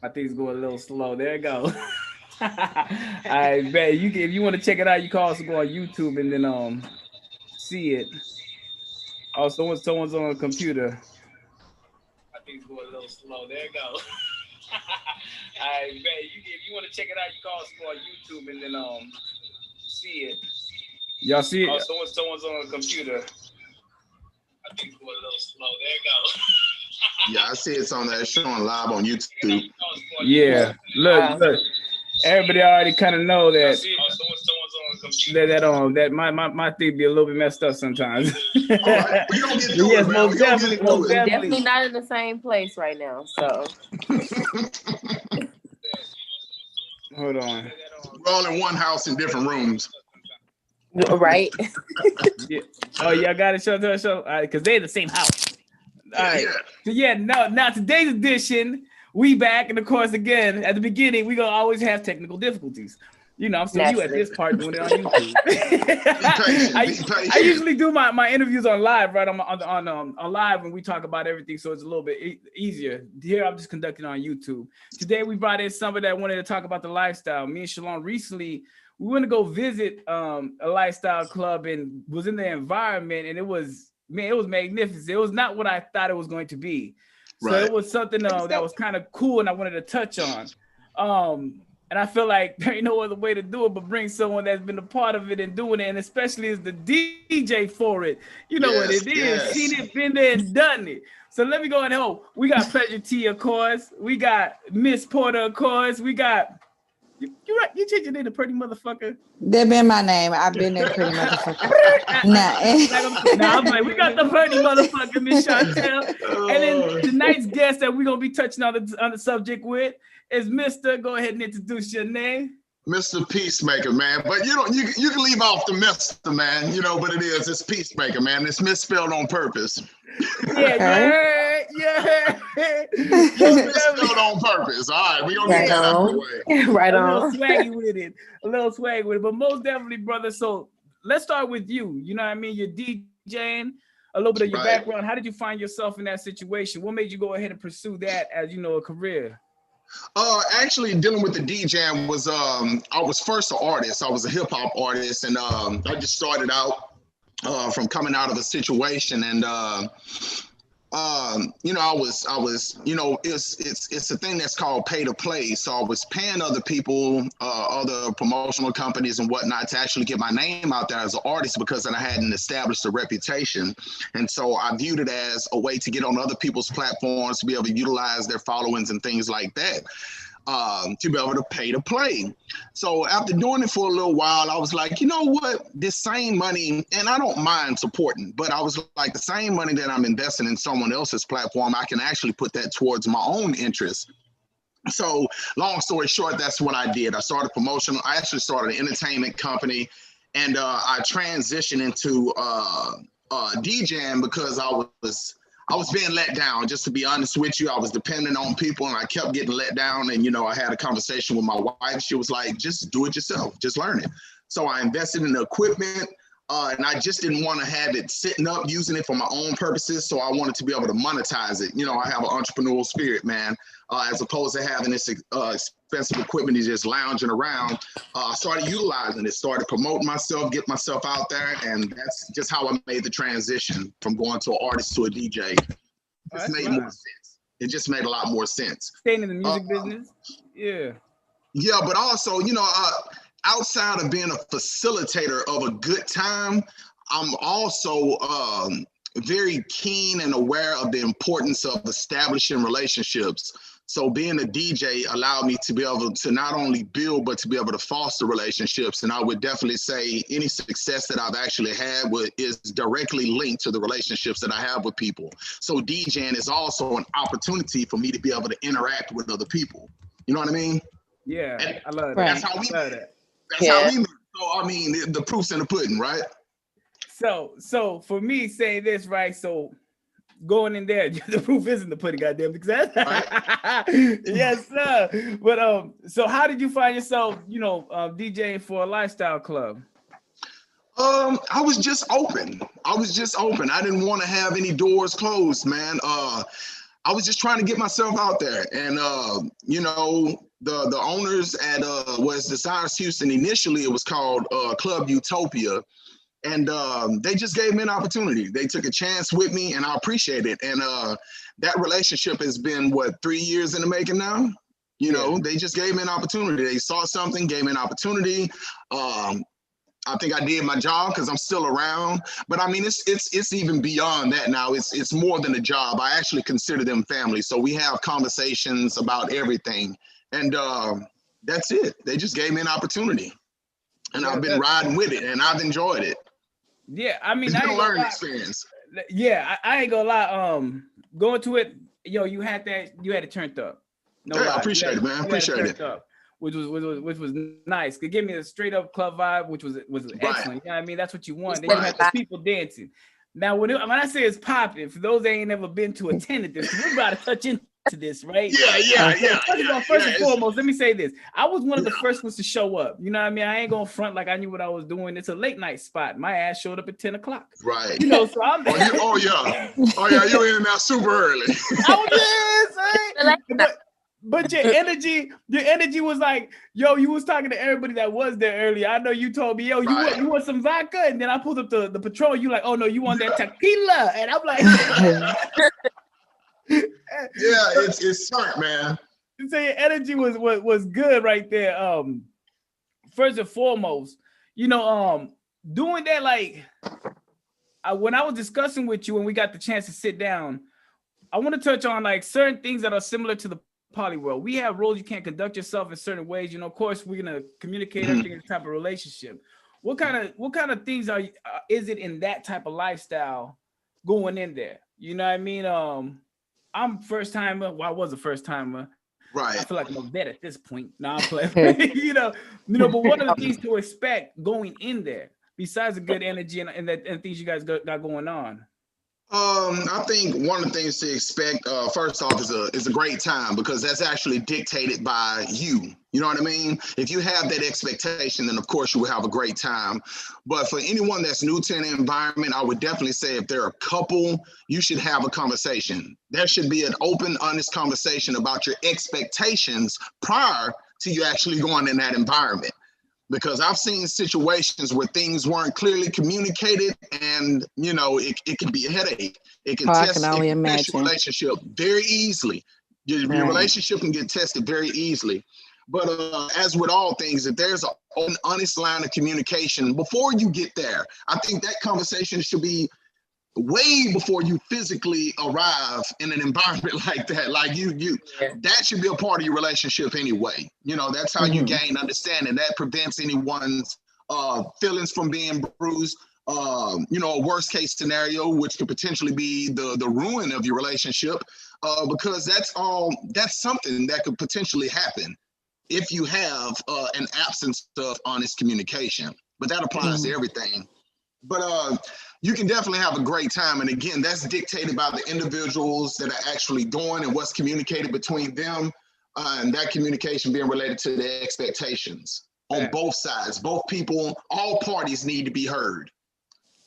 I think it's going a little slow. There you go. I bet you can, if you want to check it out, you can also go on YouTube and then see it. Oh, someone's on a computer. I think it's going a little slow. There you go. I bet you can, if you want to check it out, you can also go on YouTube and then see it. Y'all see it? Oh, someone's on a computer. I think it's going a little slow. There you go. Yeah, I see it's on there. It's showing live on YouTube. Yeah, look. Everybody already kind of know that. That my thing be a little bit messed up sometimes. All right, we don't get through yes, it, man. most definitely, definitely not in the same place right now. So hold on. We're all in one house in different rooms. Right. Yeah. Oh, y'all got to show because they're the same house. All right. Yeah. So now today's edition, we back, and of course, again at the beginning, we gonna always have technical difficulties. You know, I'm still you at this part doing it on YouTube. I usually do my interviews on live, right? On live when we talk about everything, so it's a little bit easier. Here, I'm just conducting on YouTube. Today, we brought in somebody that wanted to talk about the lifestyle. Me and Shalom recently, we went to go visit a lifestyle club and was in the environment, and it was magnificent. It was not what I thought it was going to be. So it was something that was kind of cool, and I wanted to touch on. And I feel like there ain't no other way to do it but bring someone that's been a part of it and doing it, and especially as the DJ for it. You know what it is. Seen it, been there, and done it. So let me go and help. We got Pleasure T, of course. We got Miss Porter, of course. We got you changed your name to Pretty Motherfucker. That been my name. I've been there, Pretty Motherfucker. I'm like, we got the Pretty Motherfucker, Miss Chantel. And then tonight's guest that we're gonna be touching on the subject with is Mr. Go ahead and introduce your name. Mr. Pesmaker, man. But you can leave off the Mr., man. But it's Pesmaker, man. It's misspelled on purpose. Yeah. It's misspelled on purpose. All right, we're gonna get that out of the way. Right on. A little swaggy with it. But most definitely, brother. So let's start with you. You know what I mean? You're DJing, a little bit of your background. How did you find yourself in that situation? What made you go ahead and pursue that as a career? Actually, dealing with the DJing was I was first an artist. I was a hip hop artist, and I just started out from coming out of a situation, and I was it's a thing that's called pay to play. So I was paying other people, other promotional companies and whatnot to actually get my name out there as an artist because I hadn't established a reputation. And so I viewed it as a way to get on other people's platforms, to be able to utilize their followings and things like that. To be able to pay to play. So after doing it for a little while, I was like, you know what, this same money, and I don't mind supporting, but I was like, the same money that I'm investing in someone else's platform, I can actually put that towards my own interest. So long story short, that's what I did. I actually started an entertainment company, and I transitioned into DJing because I was being let down. Just to be honest with you, I was dependent on people and I kept getting let down. And, I had a conversation with my wife. She was like, just do it yourself. Just learn it. So I invested in the equipment and I just didn't want to have it sitting up using it for my own purposes. So I wanted to be able to monetize it. I have an entrepreneurial spirit, man, as opposed to having this expensive equipment is just lounging around. I started utilizing it, started promoting myself, get myself out there, and that's just how I made the transition from going to an artist to a DJ. It made more sense. It just made a lot more sense. Staying in the music business? Yeah. Yeah, but also, outside of being a facilitator of a good time, I'm also very keen and aware of the importance of establishing relationships. So being a DJ allowed me to be able to not only build, but to be able to foster relationships. And I would definitely say any success that I've actually had is directly linked to the relationships that I have with people. So DJing is also an opportunity for me to be able to interact with other people. You know what I mean? Yeah, and I love that. That's how we met. That's how we met. So, I mean, the proof's in the pudding, right? So for me, saying this, right? So going in there, the proof is in the pudding, goddamn. Because right. Yes, sir. But so how did you find yourself, DJing for a lifestyle club? I was just open. I didn't want to have any doors closed, man. I was just trying to get myself out there. And the owners at was Desires Houston. Initially it was called Club Utopia. And they just gave me an opportunity. They took a chance with me, and I appreciate it. And that relationship has been 3 years in the making now. They just gave me an opportunity. They saw something, gave me an opportunity. I think I did my job because I'm still around. But I mean, it's even beyond that now. It's more than a job. I actually consider them family. So we have conversations about everything, and that's it. They just gave me an opportunity, and I've been riding with it, and I've enjoyed it. Yeah, I mean, it's been a learning experience. Yeah, I ain't gonna lie. Going to it, you had it turned up. No, I appreciate it, man. Appreciate it. Which was nice. Could give me a straight up club vibe, which was excellent. You know what I mean? That's what you want. Then you have the people dancing. Now, when I say it's popping, for those that ain't never been to attended this, we're about to touch into this, right? Yeah. First and foremost, let me say this. I was one of the first ones to show up. You know what I mean? I ain't gonna front like I knew what I was doing. It's a late night spot. My ass showed up at 10 o'clock. Right. So I'm oh yeah, you're in there super early. But your energy was like, yo, you was talking to everybody that was there earlier. I know you told me, yo, you want some vodka? And then I pulled up the Patron. You like, oh no, you want that tequila? And I'm like, yeah, it's smart, man. So your energy was good right there. First and foremost, doing that, like, when I was discussing with you and we got the chance to sit down, I want to touch on like certain things that are similar to the poly world. We have rules. You can't conduct yourself in certain ways. Of course, we're gonna communicate everything in the type of relationship. What kind of things is it in that type of lifestyle going in there? You know what I mean? I'm first timer. Well, I was a first timer. Right. I feel like I'm a vet at this point. Now I'm playing. But what are the things to expect going in there besides the good energy and things you guys got going on? I think one of the things to expect, first off, is a great time, because that's actually dictated by you. You know what I mean? If you have that expectation, then of course you will have a great time. But for anyone that's new to an environment, I would definitely say if they're a couple, you should have a conversation. There should be an open, honest conversation about your expectations prior to you actually going in that environment. Because I've seen situations where things weren't clearly communicated, and it can be a headache. It can test your relationship very easily. Your relationship can get tested very easily. But as with all things, if there's an honest line of communication before you get there, I think that conversation should be way before you physically arrive in an environment like that. Like that should be a part of your relationship anyway. That's how you gain understanding. That prevents anyone's feelings from being bruised. A worst case scenario, which could potentially be the ruin of your relationship, because that's something that could potentially happen if you have an absence of honest communication. But that applies to everything. But you can definitely have a great time. And again, that's dictated by the individuals that are actually going and what's communicated between them, and that communication being related to their expectations on both sides. Both people, all parties need to be heard.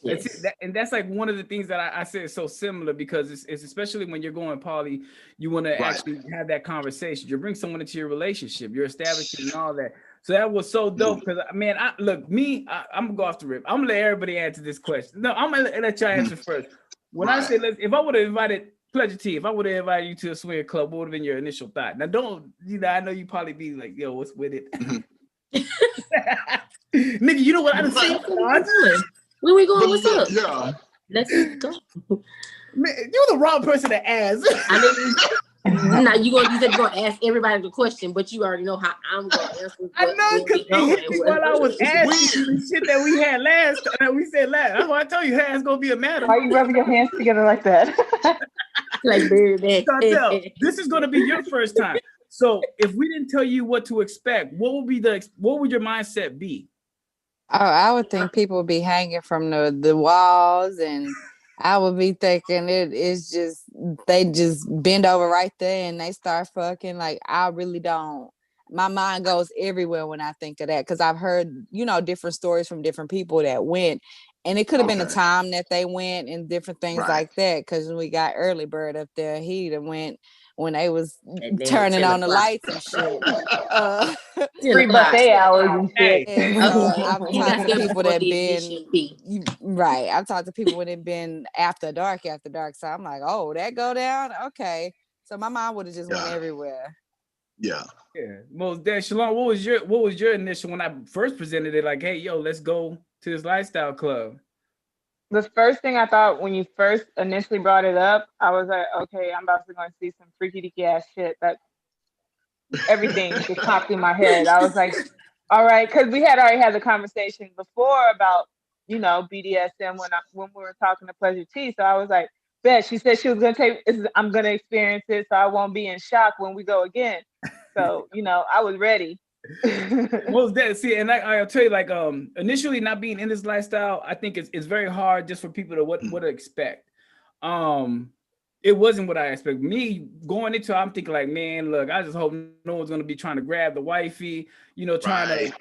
Yes. And that's like one of the things that I say is so similar, because it's especially when you're going poly, you want to actually have that conversation. You bring someone into your relationship, you're establishing all that. So that was so dope, because man, I'm gonna go off the rip. I'm gonna let everybody answer this question. No, I'm gonna let y'all answer first. When I say if I would have invited Pleasure T, if I would have invited you to a swinger club, what would have been your initial thought? Now I know you probably be like, yo, what's with it? Nigga, you know what I'm saying? Where we going? What's up? Yeah. Let's go. Man, you're the wrong person to ask. Now you're gonna ask everybody the question, but you already know how I'm gonna answer. I know, because it hit me while I was asking you the shit that we had we said last. That's why I told you her ass gonna be a matter. Why are you rubbing your hands together like that? Like baby. This is gonna be your first time. So if we didn't tell you what to expect, what would your mindset be? Oh, I would think people would be hanging from the walls, and I would be thinking it's just they just bend over right there and they start fucking. Like I really don't. my mind goes everywhere when I think of that, because I've heard, different stories from different people that went, and it could have been the time that they went and different things like that. Because when we got early bird up there, he went when they was turning on the lights and shit. Free buffet hours and shit. And I've talked to people that been I've talked to people when it been after dark. So I'm like, oh, that go down? Okay. So my mind would have just went everywhere. Yeah. Most dead. Shalom, what was your initial when I first presented it? Like, hey, yo, let's go to this lifestyle club. The first thing I thought when you first initially brought it up, I was like, okay, I'm about to go and see some freaky deaky ass shit. That everything just popped in my head. I was like, all right, because we had already had the conversation before about, BDSM when we were talking to Pleasure T. So I was like, bet she said she was gonna I'm gonna experience it, so I won't be in shock when we go again. So I was ready. Most dead. See, and I'll tell you, like, initially not being in this lifestyle, I think it's very hard just for people to what to expect. It wasn't what I expected. Me going into it, I'm thinking like, man, look, I just hope no one's gonna be trying to grab the wifey, trying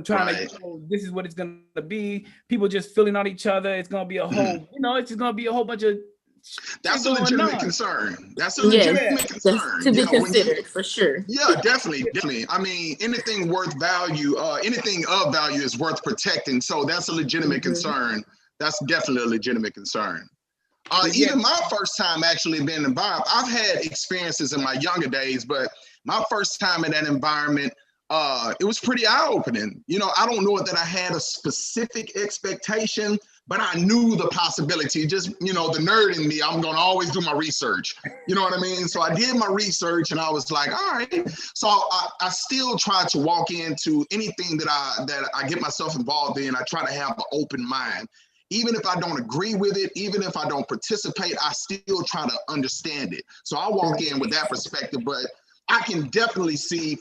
to this is what it's gonna be. People just feeling on each other. It's gonna be a whole, it's just gonna be a whole bunch of. That's a legitimate concern. That's a legitimate concern. To be considered for sure. Yeah, definitely. I mean, anything worth value, anything of value is worth protecting. So that's a legitimate concern. That's definitely a legitimate concern. Even my first time actually being involved, I've had experiences in my younger days, but my first time in that environment, it was pretty eye-opening. I don't know that I had a specific expectation, but I knew the possibility. Just, the nerd in me, I'm going to always do my research. You know what I mean? So I did my research and I was like, all right. So I still try to walk into anything that I get myself involved in. I try to have an open mind. Even if I don't agree with it, even if I don't participate, I still try to understand it. So I walk in with that perspective, but I can definitely see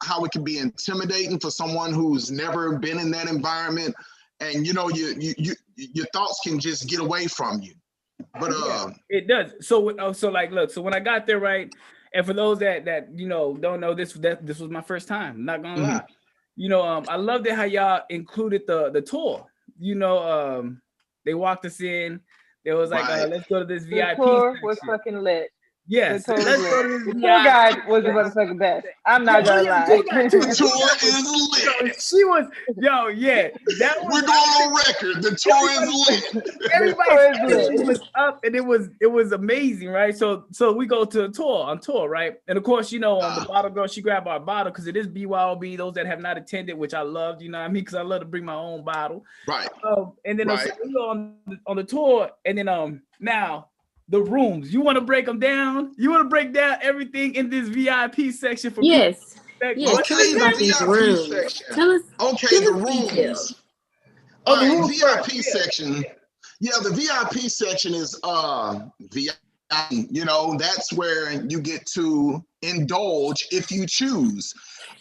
how it can be intimidating for someone who's never been in that environment. And your thoughts can just get away from you. But it does. So look, so when I got there, right, and for those that don't know, this was my first time. I'm not gonna lie. I loved it how y'all included the tour. They walked us in. There was like, let's go to this VIP. The tour section. was fucking lit. Yes, the tour guide was the motherfucking best. I'm not gonna lie. The tour is lit. She was, that was. We're going on record. The tour is lit. Everybody was up, and it was amazing, right? So we go to on tour, right? And of course, on the bottle girl, she grabbed our bottle because it is BYOB. Those that have not attended, which I loved, you know what I mean? Because I love to bring my own bottle. Right. And then so we go on the tour, and then now. The rooms, you want to break them down? You want to break down everything in this VIP section for people? Yes. Tell us about these rooms. The rooms. All right, the VIP section. Yeah, the VIP section is VIP. That's where you get to indulge if you choose.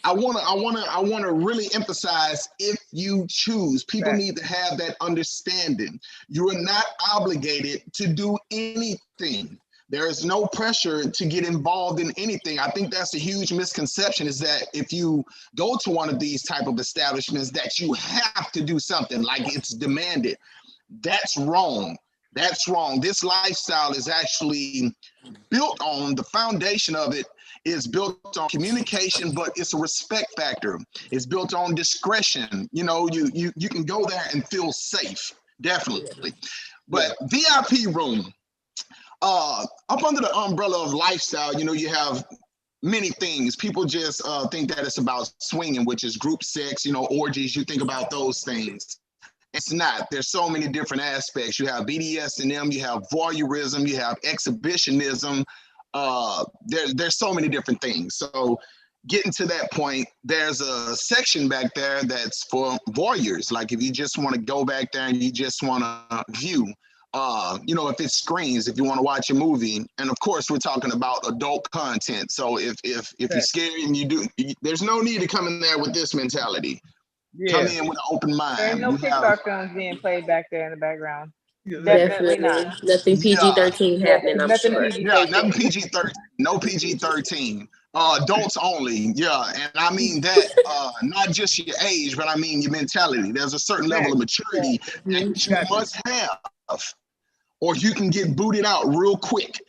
I wanna really emphasize if you choose. People need to have that understanding. You are not obligated to do anything. There is no pressure to get involved in anything. I think that's a huge misconception, is that if you go to one of these type of establishments that you have to do something, like it's demanded. That's wrong. That's wrong. This lifestyle is actually built on, the foundation of it is built on communication, but it's a respect factor. It's built on discretion. You can go there and feel safe, definitely. But VIP room, up under the umbrella of lifestyle, you have many things. People just think that it's about swinging, which is group sex, orgies. You think about those things. It's not. There's so many different aspects. You have BDSM, you have voyeurism, you have exhibitionism. There's so many different things. So getting to that point, there's a section back there that's for voyeurs. Like if you just want to go back there and you just want to view, if it's screens, if you want to watch a movie. And of course, we're talking about adult content. So if you're scared and there's no need to come in there with this mentality. Come in with an open mind. There ain't no Pixar films being played back there in the background. Definitely not. Nothing PG-13 happening, I'm sure. Nothing PG-13. No PG-13. Adults only, yeah, and I mean that not just your age, but I mean your mentality. There's a certain level of maturity that you must have, or you can get booted out real quick.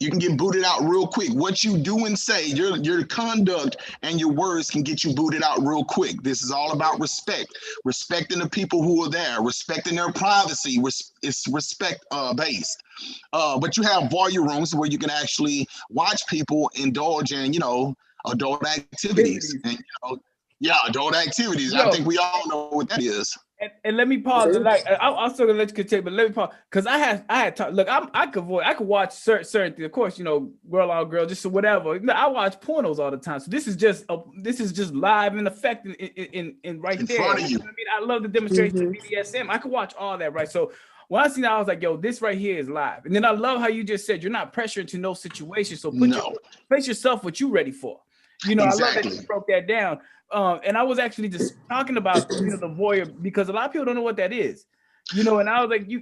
You can get booted out real quick. What you do and say, your conduct and your words can get you booted out real quick. This is all about respect, respecting the people who are there, respecting their privacy. It's respect based. But you have voyeur rooms where you can actually watch people indulge in, adult activities. And adult activities. I think we all know what that is. And let me pause. Like I'll still let you continue, but let me pause because I had talked. Look, I could watch certain things. Of course, girl on girl, just whatever. I watch pornos all the time, so this is just live and effective in right in there. Front of you. I mean, I love the demonstration of BDSM. I could watch all that, right? So when I seen that, I was like, yo, this right here is live. And then I love how you just said you're not pressured to no situation. So place yourself what you ready for. Exactly. I love that you broke that down. And I was actually just talking about the voyeur because a lot of people don't know what that is. And I was like, you're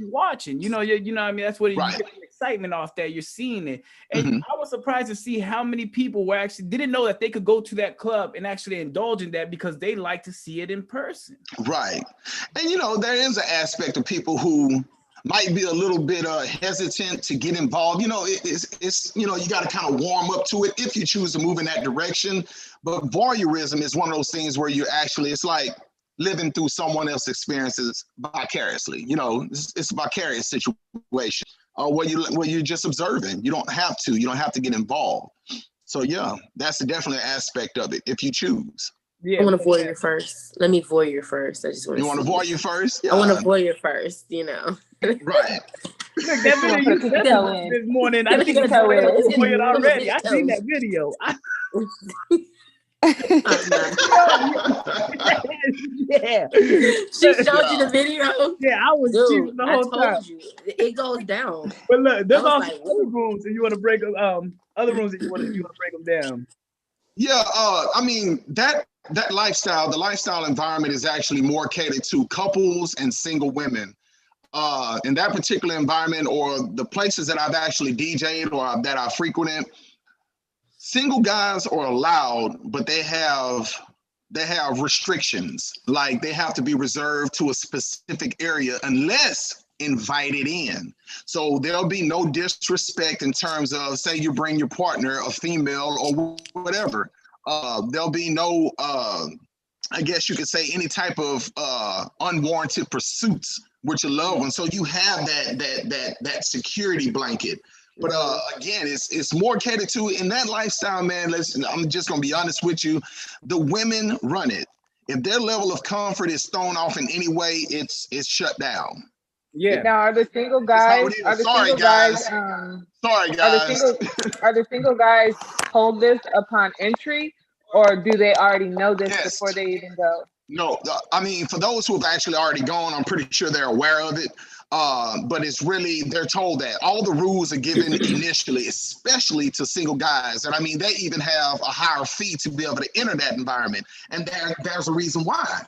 watching, what I mean, that's what you get excitement off that you're seeing it. And I was surprised to see how many people were actually didn't know that they could go to that club and actually indulge in that because they like to see it in person. Right. And there is an aspect of people who might be a little bit hesitant to get involved. It's you got to kind of warm up to it if you choose to move in that direction. But voyeurism is one of those things where it's like living through someone else's experiences vicariously. It's a vicarious situation where you're just observing. You don't have to get involved. So yeah, that's definitely an aspect of it if you choose. Yeah, I want to voyeur first. Let me voyeur first. I just want to. You want to voyeur first? Yeah. I want to voyeur first. Right. Look, that video you sent this morning. I think it's voyeur already. I seen that video. Yeah. She showed you the video. Yeah, I was cheating the whole time. It goes down. But look, there's also other rooms if you want to break them. Other rooms if you want to break them down. Yeah, I mean that lifestyle, the lifestyle environment is actually more catered to couples and single women. In that particular environment, or the places that I've actually DJ'd or that I frequented, single guys are allowed, but they have restrictions. Like they have to be reserved to a specific area unless invited in. So there'll be no disrespect in terms of, say you bring your partner, a female or whatever. There'll be no, I guess you could say, any type of unwarranted pursuits with your loved one. So you have that security blanket. But again, it's more catered to in that lifestyle, man. Listen, I'm just gonna be honest with you. The women run it. If their level of comfort is thrown off in any way, it's shut down. Yeah. Now, are the single guys? Are the single guys? Sorry, guys. Are the single guys told this upon entry, or do they already know this before they even go? No, I mean, for those who have actually already gone, I'm pretty sure they're aware of it. But it's really, they're told that all the rules are given initially, especially to single guys. And I mean, they even have a higher fee to be able to enter that environment. And there's a reason why.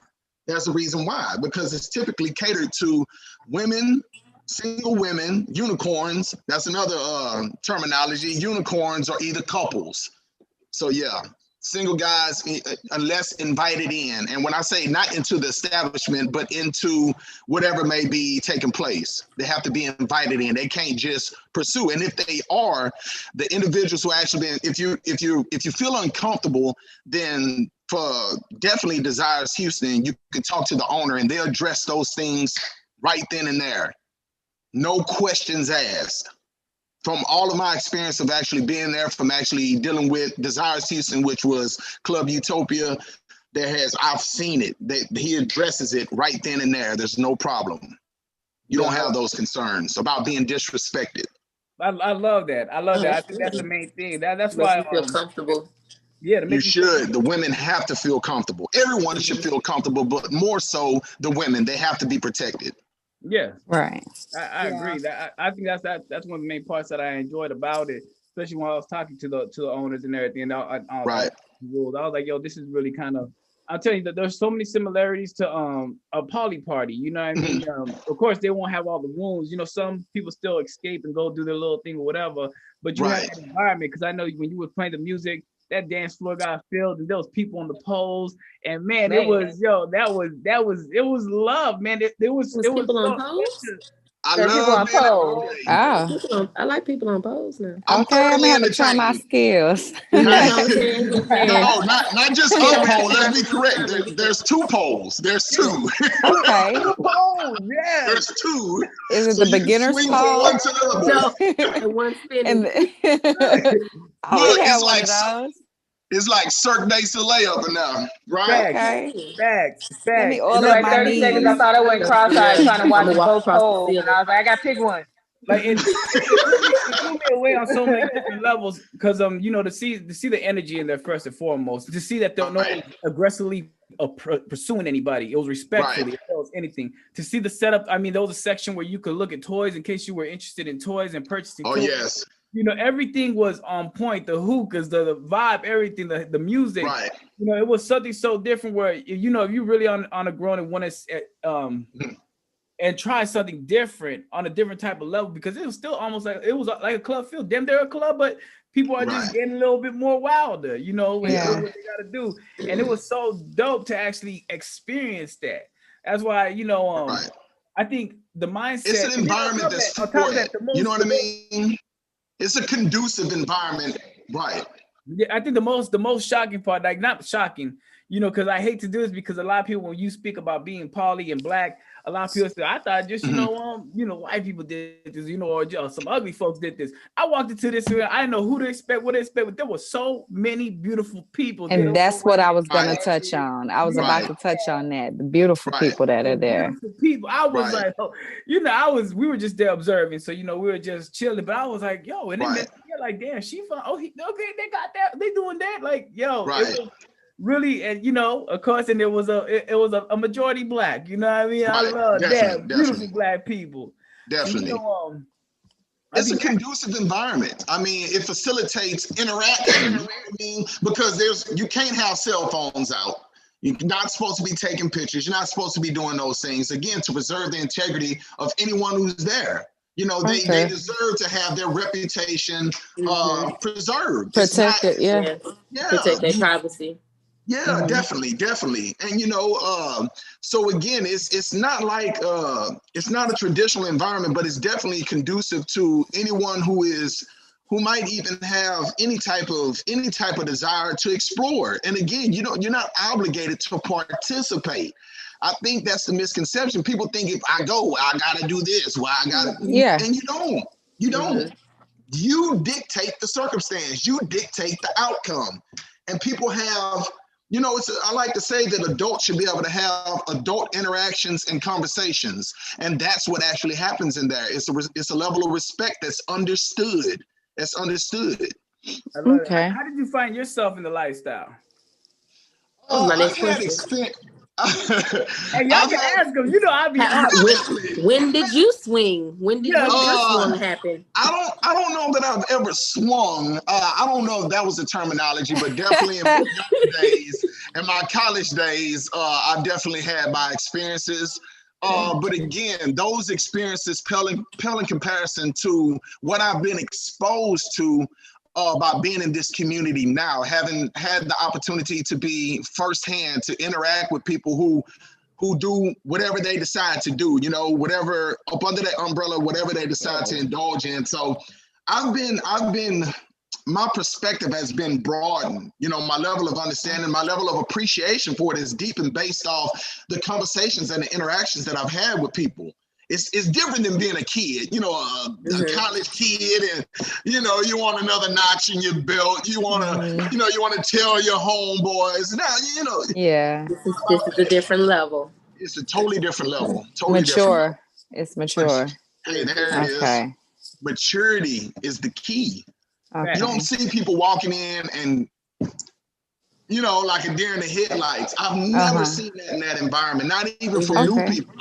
There's a reason why, because it's typically catered to women, single women, unicorns. That's another terminology. Unicorns are either couples. So yeah, single guys, unless invited in. And when I say not into the establishment, but into whatever may be taking place, they have to be invited in. They can't just pursue. And if they are, the individuals who actually been, if you feel uncomfortable, then for definitely Desires Houston, you can talk to the owner and they'll address those things right then and there. No questions asked. From all of my experience of actually being there, from actually dealing with Desires Houston, which was Club Utopia, I've seen it. He addresses it right then and there. There's no problem. You don't have those concerns about being disrespected. I love that. I think that's the main thing. That's why you feel comfortable. Yeah, you should. The women have to feel comfortable. Everyone should feel comfortable, but more so the women. They have to be protected. Yeah, right. I agree. I think that's one of the main parts that I enjoyed about it, especially when I was talking to the owners and everything. Right. Rules. I was like, yo, this is really kind of. I'll tell you that there's so many similarities to a poly party. You know what I mean? Of course, they won't have all the rooms. You know, some people still escape and go do their little thing or whatever. But you have that environment, because I know when you were playing the music, that dance floor got filled, and there was people on the poles. And man, it was it was love, man. It was people on poles. I love people on poles. I like people on poles now. Okay, I'm gonna have to try my skills. No, not just a pole. Let's be correct. There's 2 poles. There's 2. Okay. Oh, yeah. There's 2. Is it so the beginner's pole? One to the other. No, one spinning. It's like those. It's like Cirque du Soleil up and down, right? Okay. Facts. Let me order like my 30 knees. seconds. I thought I went cross-eyed trying to watch both poles, and I was like, I got to pick one. Like it blew me away on so many different levels, because you know, to see the energy in there first and foremost, to see that they're not aggressively pursuing anybody. It was respectfully. It was anything. To see the setup. I mean, there was a section where you could look at toys in case you were interested in toys and purchasing. Oh toys. yes. You know, everything was on point. The hookahs, the vibe, everything, the music. Right. You know, it was something so different where, you know, if you really on a grown and want to and try something different on a different type of level, because it was still almost like it was like a club feel. Damn, they're a club, but people are just getting a little bit more wilder, you know, what they gotta do. And it was so dope to actually experience that. That's why, you know, I think the mindset, it's an environment that's supported. You know what I mean? It's a conducive environment, right? Yeah, I think the most shocking part, like not shocking, you know, because I hate to do this, because a lot of people, when you speak about being poly and black, a lot of people say, I thought just, you know, white people did this, you know, or just some ugly folks did this. I walked into this, I didn't know who to expect, what to expect, but there were so many beautiful people. And that's what I was going to touch on. I was about to touch on that. The beautiful people that are there. Beautiful people. I was like, oh, you know, we were just there observing. So, you know, we were just chilling, but I was like, yo, and then like, damn, she fun. Oh, okay, they got that. They doing that. Like, yo, it was really, and you know, of course, and it was a majority black. You know what I mean? I love that. Beautiful black people. Definitely. And, you know, it's a conducive environment. I mean, it facilitates interaction. I mean, because you can't have cell phones out. You're not supposed to be taking pictures. You're not supposed to be doing those things, again, to preserve the integrity of anyone who's there. You know, they deserve to have their reputation preserved. Protected, protect their privacy. Yeah, definitely. And you know, so again, it's not like it's not a traditional environment, but it's definitely conducive to anyone who might even have any type of desire to explore. And again, you know, you're not obligated to participate. I think that's the misconception. People think if I go, I gotta do this. Well, I gotta, and you don't. You dictate the circumstance. You dictate the outcome. And people have, you know, I like to say that adults should be able to have adult interactions and conversations, and that's what actually happens in there. It's a level of respect that's understood. Okay. How did you find yourself in the lifestyle? My next question. Hey, y'all can ask them. You know, I'll be when did you swing? When did your swing happen? I don't know that I've ever swung. I don't know if that was the terminology, but definitely in my young days, in my college days, I definitely had my experiences. But again, those experiences pale in comparison to what I've been exposed to by being in this community now, having had the opportunity to be firsthand, to interact with people who do whatever they decide to do, you know, whatever up under that umbrella, whatever they decide to indulge in. So my perspective has been broadened. You know, my level of understanding, my level of appreciation for it is deepened based off the conversations and the interactions that I've had with people. It's different than being a kid, you know, a college kid, and you know, you want another notch in your belt. You want to, you know, you want to tell your homeboys. Now, you know, this is a different level. It's a totally different level. Mature. It's mature. Hey, there it is. Maturity is the key. Okay. You don't see people walking in and, you know, like a deer in the headlights. I've never seen that in that environment, not even from new people.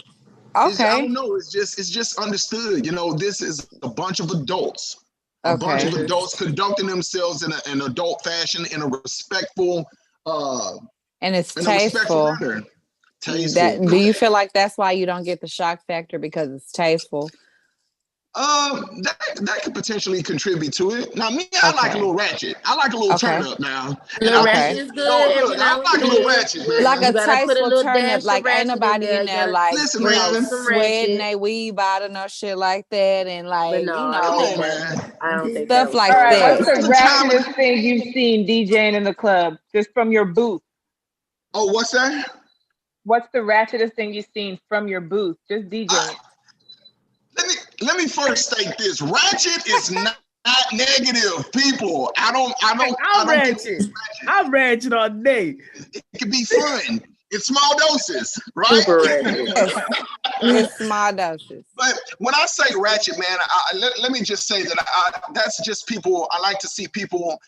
Okay. I don't know. It's just understood. You know, this is a bunch of adults. A bunch of adults conducting themselves in an adult fashion, in a respectful And it's in a respectful tasteful. manner. Tasteful. Do you feel like that's why you don't get the shock factor because it's tasteful? That could potentially contribute to it. Now, me, I like a little ratchet. I like a little turn up now. Little ratchet is good. Every now I like a little ratchet, man. Like a tasteful turn up. dash Like ain't nobody in there like listen, sweating they weave out and no shit like that, and like no, come on, man. I don't think stuff like all right, that. what's the ratchetest thing you've seen DJing in the club, just from your booth? Oh, what's that? What's the ratchetest thing you've seen from your booth, just DJing? Let me first state this: ratchet is not negative, people. I'm ratchet all day. It can be fun in small doses, right? Super ratchet. It's small doses. But when I say ratchet, man, let me just say that that's just people. I like to see people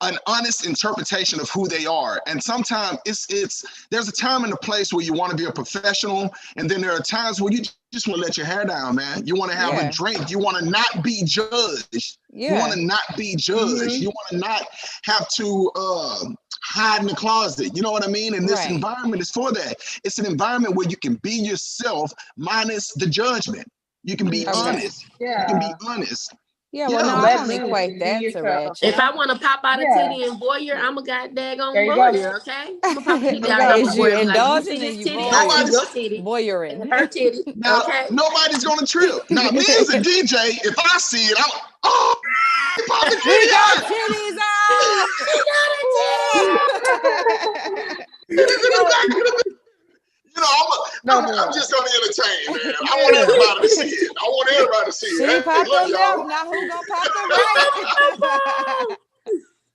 an honest interpretation of who they are. And sometimes there's a time and a place where you want to be a professional, and then there are times where you just want to let your hair down, man. You want to have a drink. You want to not be judged. You want to not be judged. You want to not have to hide in the closet. You know what I mean? And this environment is for that. It's an environment where you can be yourself minus the judgment. You can be honest. Yeah. You can be honest. Yeah, well, no, I don't equate that to ratchet. If I want to pop out a titty and voyeur, I'm a goddamn voyeur, okay? I'm gonna pop a titty out of you indulging in your titty, voyeuring. Her titty, now, nobody's gonna trip. Now, me as a DJ, if I see it, I'm pop the titty out. Titties out. You know, I'm just gonna entertain, man. I want everybody to see it. She popped the left, now who gonna pop the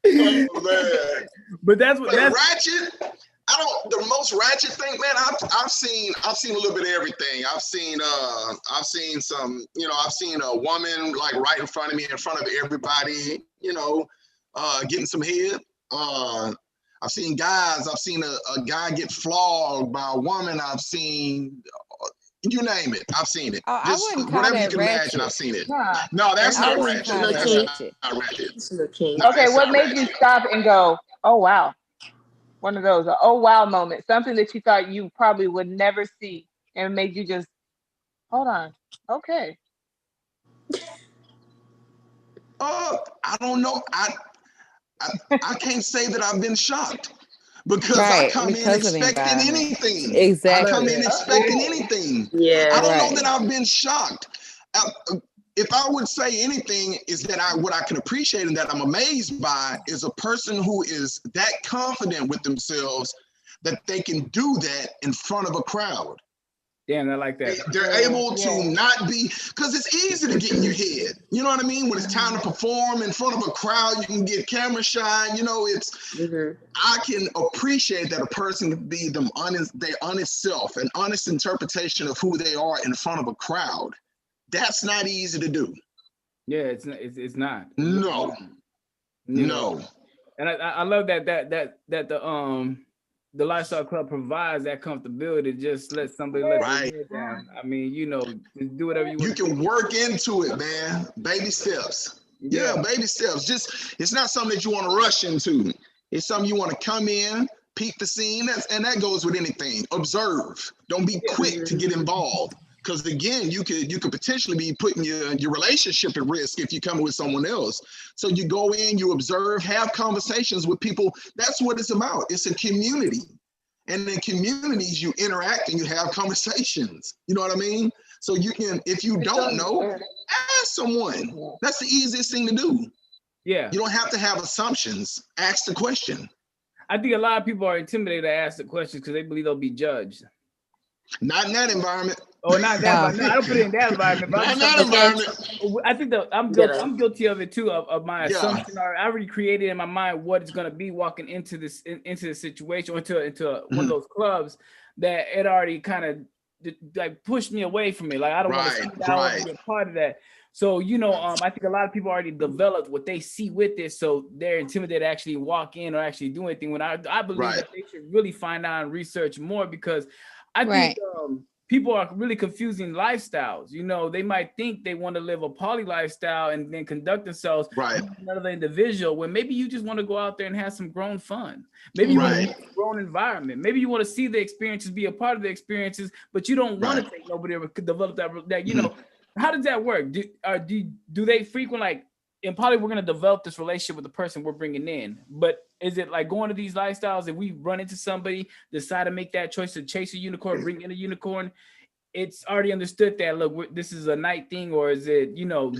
right? Oh man! But that's ratchet. The most ratchet thing, man. I've seen a little bit of everything. I've seen some. I've seen a woman like right in front of me, in front of everybody. Getting some head. I've seen guys. I've seen a guy get flogged by a woman. I've seen, you name it. I've seen it. I wouldn't call whatever that you can ratchet. imagine. I've seen it. No, that's not ratchet. That's not ratchet. Okay, what made you stop and go, oh wow? One of those, oh wow moment. Something that you thought you probably would never see, and made you just, hold on. Okay. I don't know. I can't say that I've been shocked because I come in expecting anything. Exactly. I come in expecting anything. Yeah. I don't know that I've been shocked. If I would say anything, is that what I can appreciate and that I'm amazed by is a person who is that confident with themselves that they can do that in front of a crowd. Damn, I like that. They're able to not be, because it's easy to get in your head. You know what I mean? When it's time to perform in front of a crowd, you can get camera shy. I can appreciate that a person can be their honest self, an honest interpretation of who they are in front of a crowd. That's not easy to do. Yeah, it's not. No. And I love that the Lifestyle Club provides that comfortability to just let somebody let their head down. I mean, just do whatever you want. You can work into it, man. Baby steps. Yeah, baby steps. It's not something that you want to rush into. It's something you want to come in, peek the scene, and that goes with anything. Observe. Don't be quick to get involved. Because again, you could potentially be putting your relationship at risk if you come with someone else. So you go in, you observe, have conversations with people. That's what it's about. It's a community. And in communities, you interact and you have conversations. You know what I mean? So you can, if you don't know, ask someone. That's the easiest thing to do. Yeah. You don't have to have assumptions. Ask the question. I think a lot of people are intimidated to ask the questions because they believe they'll be judged. Not in that environment. Oh, not that. No, I don't put it in that environment. Not in that environment. I think I'm guilty of it too. Of my assumption. I already created in my mind what it's going to be walking into this situation, or into one of those clubs that it already kind of like pushed me away from it. Like I don't want to be a part of that. So I think a lot of people already developed what they see with this, so they're intimidated to actually walk in or actually do anything. When I believe that they should really find out and research more, because I think people are really confusing lifestyles. You know, they might think they want to live a poly lifestyle and then conduct themselves right. with another individual, when maybe you just want to go out there and have some grown fun. Maybe you want to have a grown environment. Maybe you want to see the experiences, be a part of the experiences, but you don't want to take nobody or develop that, you know. How does that work? Do they frequent, like, in poly, we're going to develop this relationship with the person we're bringing in, but is it like going to these lifestyles, if we run into somebody, decide to make that choice to chase a unicorn, bring in a unicorn, it's already understood that, look, this is a night thing, or is it, you know?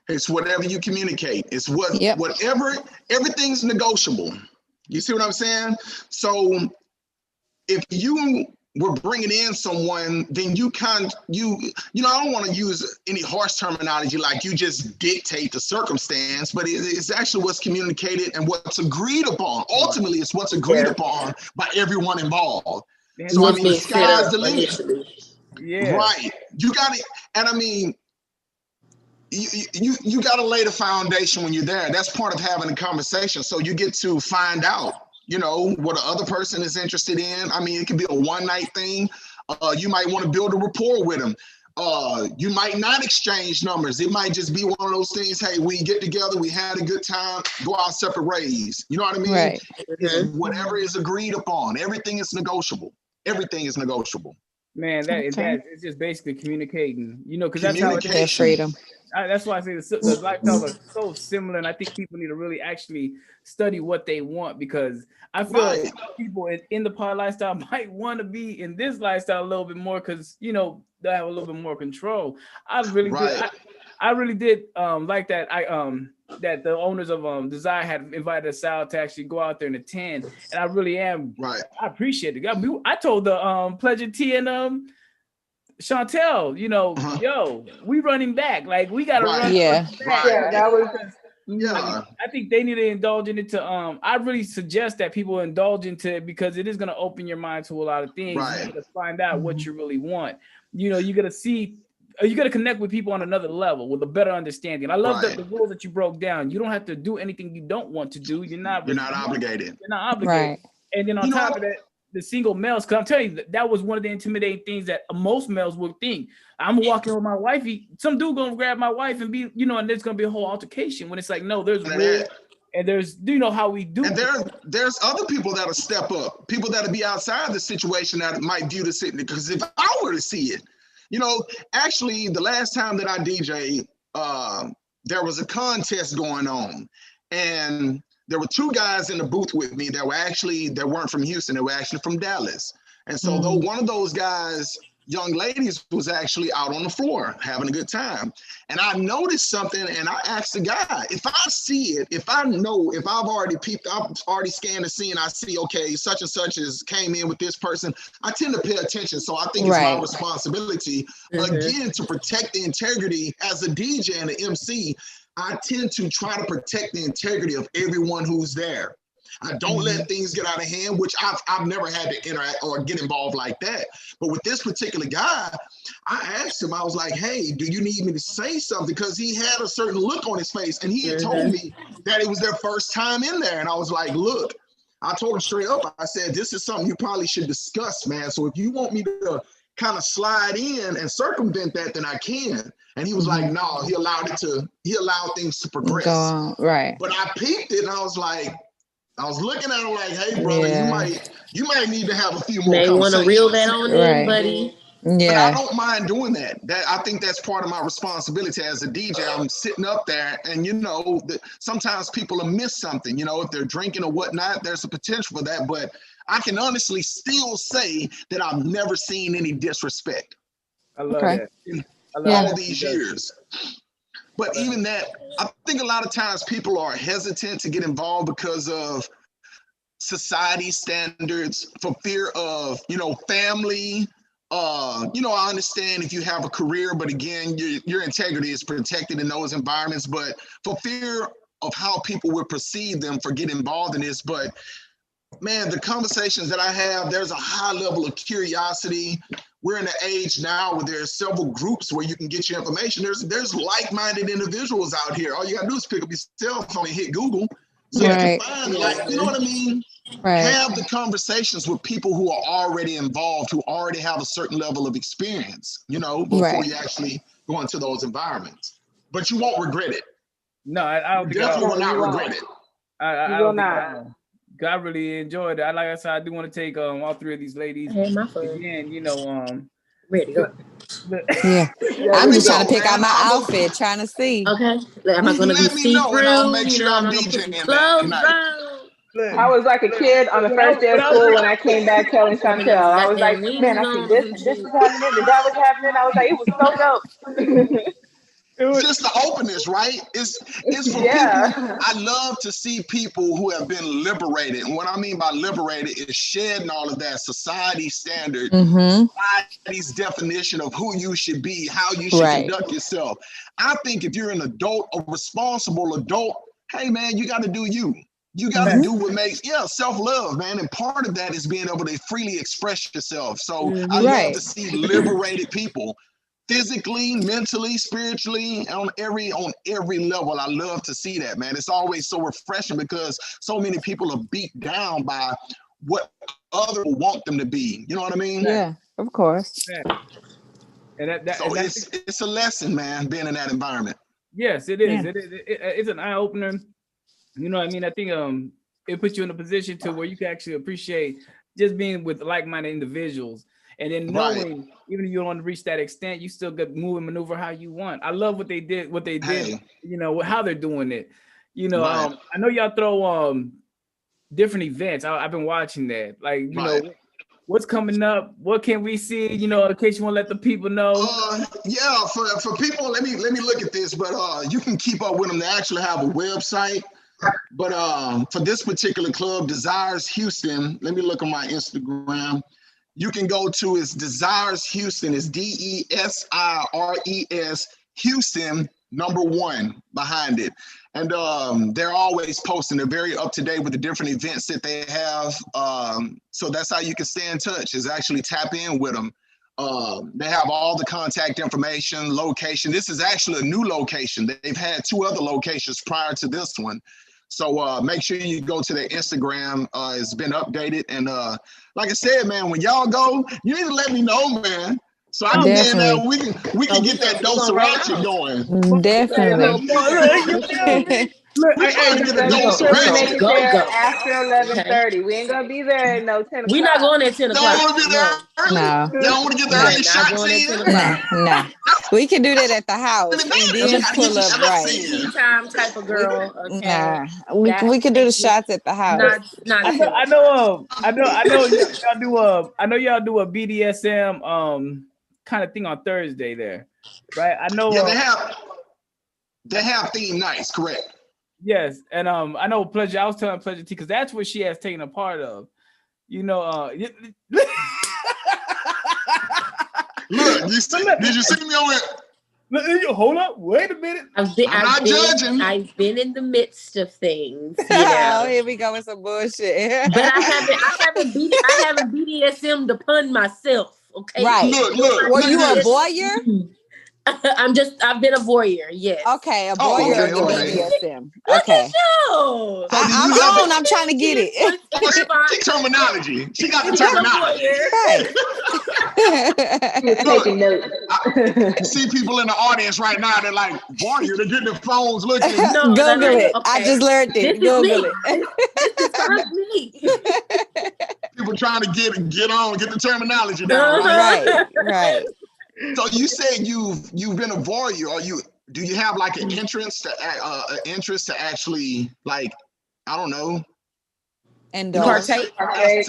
It's whatever you communicate. It's whatever, everything's negotiable. You see what I'm saying? So if you were bringing in someone, then you know, I don't want to use any harsh terminology like you just dictate the circumstance, but it's actually what's communicated and what's agreed upon. Ultimately, it's what's agreed upon by everyone involved. So I mean, the sky's the limit. Yeah. Right. You got it. And I mean, you got to lay the foundation when you're there. That's part of having a conversation. So you get to find out, you know, what the other person is interested in. I mean, it could be a one night thing. You might want to build a rapport with them. You might not exchange numbers. It might just be one of those things. Hey, we get together, we had a good time, go our separate ways. You know what I mean? Right. Whatever is agreed upon. Everything is negotiable. Everything is negotiable. Man, that it's just basically communicating, you know, because that's how it is. Freedom. That's why I say the lifestyles are so similar, and I think people need to really actually study what they want, because I feel like people in the poly lifestyle might want to be in this lifestyle a little bit more, because, you know, they have a little bit more control. I really did like that. That the owners of Desire had invited us out to actually go out there and attend, and I really am. Right. I appreciate it. I told the Pleasure T and Chantel, you know, yo, we running back. Like, we gotta run. Yeah, that was. I think they need to indulge in it to. I really suggest that people indulge into it, because it is going to open your mind to a lot of things. You got to find out what you really want. You know, you got to see. You got to connect with people on another level with a better understanding. I love the rules that you broke down. You don't have to do anything you don't want to do. You're not obligated. You're not obligated. Right. And then on top of that, the single males, because I'm telling you, that was one of the intimidating things that most males would think. I'm walking with my wifey, some dude gonna grab my wife and be, you know, and there's gonna be a whole altercation, when it's like, no, there's rules. And there's, you know, how we do. And there's other people that'll step up, people that'll be outside the situation that might view the situation. Because if I were to see it, you know, actually, the last time that I DJ'd, there was a contest going on, and there were two guys in the booth with me that weren't from Houston, they were actually from Dallas. And so though one of those guys, young ladies, was actually out on the floor having a good time. And I noticed something, and I asked the guy, if I see it, if I know, if I've already peeped, I've already scanned the scene, I see, okay, such and such came in with this person, I tend to pay attention. So I think it's my responsibility, again, to protect the integrity as a DJ and an MC. I tend to try to protect the integrity of everyone who's there. I don't let things get out of hand, which I've never had to interact or get involved like that. But with this particular guy, I asked him, I was like, hey, do you need me to say something? Because he had a certain look on his face, and he had told me that it was their first time in there. And I was like, look, I told him straight up, I said, this is something you probably should discuss, man. So if you want me to kind of slide in and circumvent that, then I can. And he was like, no, he allowed things to progress. Right. But I peeped it, and I was looking at him like, hey, brother, you might need to have a few more conversations. May want to reel that on in, buddy. Yeah. But I don't mind doing that. I think that's part of my responsibility as a DJ. I'm sitting up there, and, you know, sometimes people will miss something. You know, if they're drinking or whatnot, there's a potential for that. But I can honestly still say that I've never seen any disrespect. I love that. All these years. But even that, I think a lot of times people are hesitant to get involved because of society standards, for fear of, you know, family. You know, I understand if you have a career, but again, your integrity is protected in those environments. But for fear of how people would perceive them for getting involved in this. But man, the conversations that I have, there's a high level of curiosity. We're in an age now where there's several groups where you can get your information. There's like-minded individuals out here. All you gotta do is pick up your cell phone and hit Google. So you can find, like, you know what I mean? Have the conversations with people who are already involved, who already have a certain level of experience, before you actually go into those environments. But you won't regret it. No, I don't think definitely will not regret it. I don't think I will. I really enjoyed it. Like I said, I do want to take all three of these ladies again. Ready, go. Yeah. I'm just trying to pick out my outfit, trying to see. Okay. Am I going to be see-through? I'll make sure I'm DJing clothes I was like a kid on the first day of school when I came back telling Chantel. I was like, man, I see this is happening, that was happening. I was like, it was so dope. It's just the openness, right? It's for people. I love to see people who have been liberated. And what I mean by liberated is shedding all of that society standard, society's definition of who you should be, how you should conduct yourself. I think if you're an adult, a responsible adult, hey man, you got to do you. You got to do what makes, self-love, man. And part of that is being able to freely express yourself. So I love to see liberated people. Physically, mentally, spiritually, on every level. I love to see that, man. It's always so refreshing because so many people are beat down by what others want them to be. You know what I mean? Yeah, of course. Yeah. And it's a lesson, man, being in that environment. Yes, it is. Yeah. It's an eye opener. You know what I mean? I think it puts you in a position to where you can actually appreciate just being with like-minded individuals. And then knowing, even if you don't want to reach that extent, you still get move and maneuver how you want. I love what they did, how they're doing it. I know y'all throw different events. I've been watching that. Like, you know, what's coming up? What can we see? In case you want to let the people know. For people, let me look at this, but you can keep up with them. They actually have a website. But for this particular club, Desires Houston, let me look on my Instagram. You can go to Desires Houston. It's DESIRES Houston #1 behind it. And they're always posting. They're very up to date with the different events that they have. So that's how you can stay in touch, is actually tap in with them. They have all the contact information, location. This is actually a new location. They've had 2 other locations prior to this one. So make sure you go to their Instagram. It's been updated. And like I said, man, when y'all go, you need to let me know, man. So I can get in there. We can get that dose of ratchet going. Definitely. Look, make it there after 11:30. We ain't gonna be there at 10 o'clock. We're not going at 10 o'clock. Y'all want to be there early? No. Y'all want to get the early shots in? No. We can do that at the house and then pull up Tea time type of girl. Okay. Nah, we can do the shots at the house. I know y'all do a BDSM kind of thing on Thursday there, right? I know. Yeah, they have theme nights, correct? Yes, and I know Pleasure. I was telling Pleasure T because that's what she has taken a part of. Look, did you see me on it? Hold up, wait a minute. I'm not judging. I've been in the midst of things. Oh, here we go with some bullshit. But I haven't BDSM'd upon myself. Okay. Right. Look. Were you a voyeur? I've been a voyeur, yes. Okay, a voyeur of BDSM. Okay. I'm trying to get it. She terminology. She got the terminology. Taking notes. I see people in the audience right now. They're like, voyeur. They're getting their phones looking. Google it. Okay. I just learned it. Google it. Me. People trying to get the terminology down. Right. So you said you've been a voyeur. Do you have like an interest to actually, like, I don't know, and partake?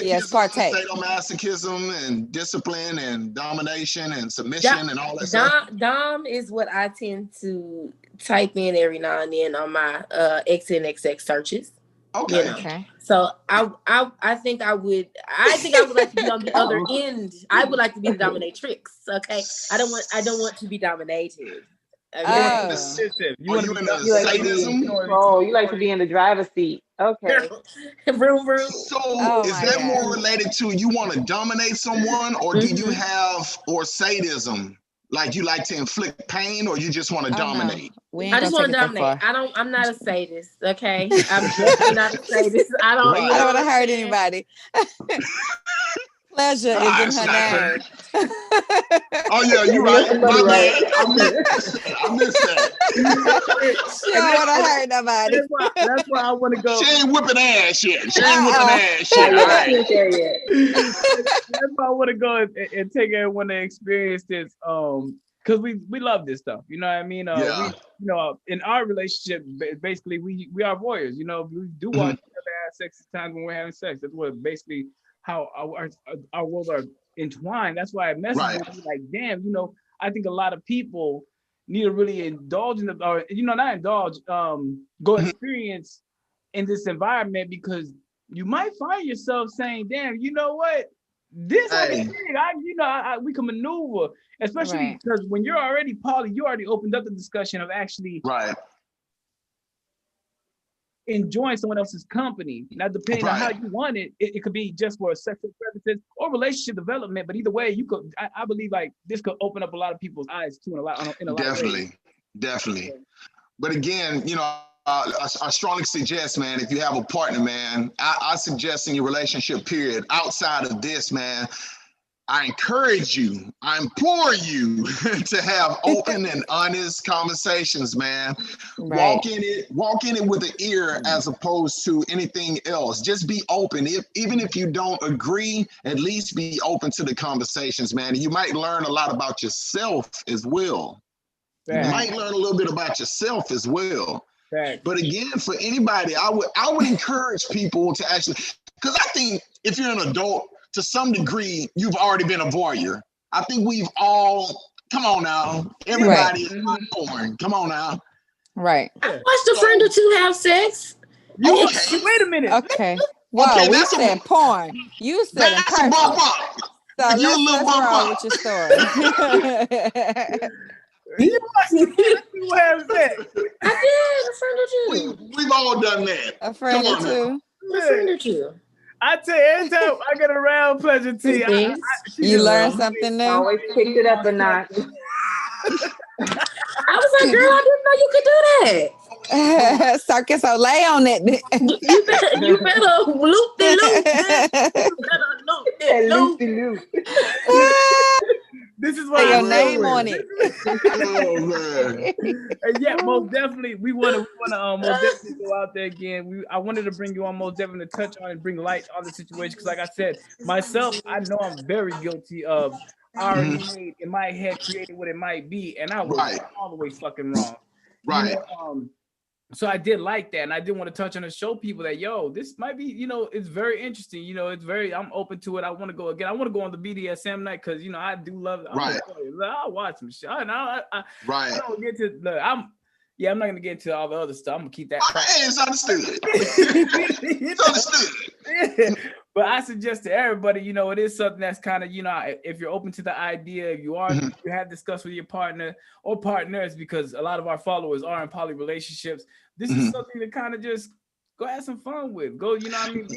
Yes, partake. Sadomasochism and discipline and domination and submission and all that stuff. Dom is what I tend to type in every now and then on my XNXX searches. Okay. Okay. So I think I would like to be on the other end. I would like to be the dominatrix. Okay. I don't want to be dominated. You want to be sadism? Oh, you like to be in the driver's seat. Okay. Vroom, vroom. So is that more related to you want to dominate someone, or do you have sadism? Like you like to inflict pain, or you just want to dominate? No. I just want to dominate. I'm not a sadist. Okay, I'm definitely not a sadist. I don't want to hurt anybody. Pleasure is in her name. Oh yeah, you're right. I missed that. She don't want to hurt nobody. That's why I want to go. She ain't whipping ass yet. She ain't whipping ass yet. That's why I want to go and take everyone to experience this. Because we love this stuff. You know what I mean? We, in our relationship, basically we are warriors. You know, we do want to have sex at times when we're having sex. That's what basically how our worlds are entwined. That's why I messaged with you like, damn, I think a lot of people need to really indulge in go experience in this environment, because you might find yourself saying, damn, you know what? This we can maneuver, especially because when you're already poly, you already opened up the discussion of actually enjoying someone else's company. Now, depending on how you want it, it could be just for sexual purposes or relationship development. But either way, you could. I believe like this could open up a lot of people's eyes too, in a lot of ways. Definitely. But again, I strongly suggest, man, if you have a partner, man, I suggest in your relationship period, outside of this, man, I encourage you, I implore you to have open and honest conversations, man. Walk in it with an ear as opposed to anything else. Just be open. Even if you don't agree, at least be open to the conversations, man. You might learn a lot about yourself as well. You might learn a little bit about yourself as well. But again, for anybody, I would encourage people to actually, because I think if you're an adult, to some degree, you've already been a voyeur. I think we've all, come on now, everybody is born. Come on now. Right. I watched a friend or two have sex. Wait a minute. Okay. Wow, we said porn. You said in person. So let's roll with your story. You have sex. I did, a friend or two. We've all done that. A friend or two. A friend or two. I tell you, every time I get around Pleasure T, you learn something new. Always picked it up a notch. I was like, girl, I didn't know you could do that. Circus Olay on it. You better loop the loop. This is why your name on it. And yeah, most definitely, we want to most definitely go out there again. I wanted to bring you on most definitely to touch on and bring light on the situation, because like I said, myself, I know I'm very guilty of already made in my head creating what it might be, and I was all the way fucking wrong. So I did like that, and I did want to touch on and show people that, yo, this might be, it's very interesting. I'm open to it. I want to go again. I want to go on the BDSM night because, I do love it. I'll watch some shit. I don't get to I'm not gonna get into all the other stuff. I'm gonna keep that. It's understood. It's understood. But I suggest to everybody, it is something that's kind of, if you're open to the idea, if you are, you have discussed with your partner or partners, because a lot of our followers are in poly relationships. This is something to kind of just go have some fun with. Go, be on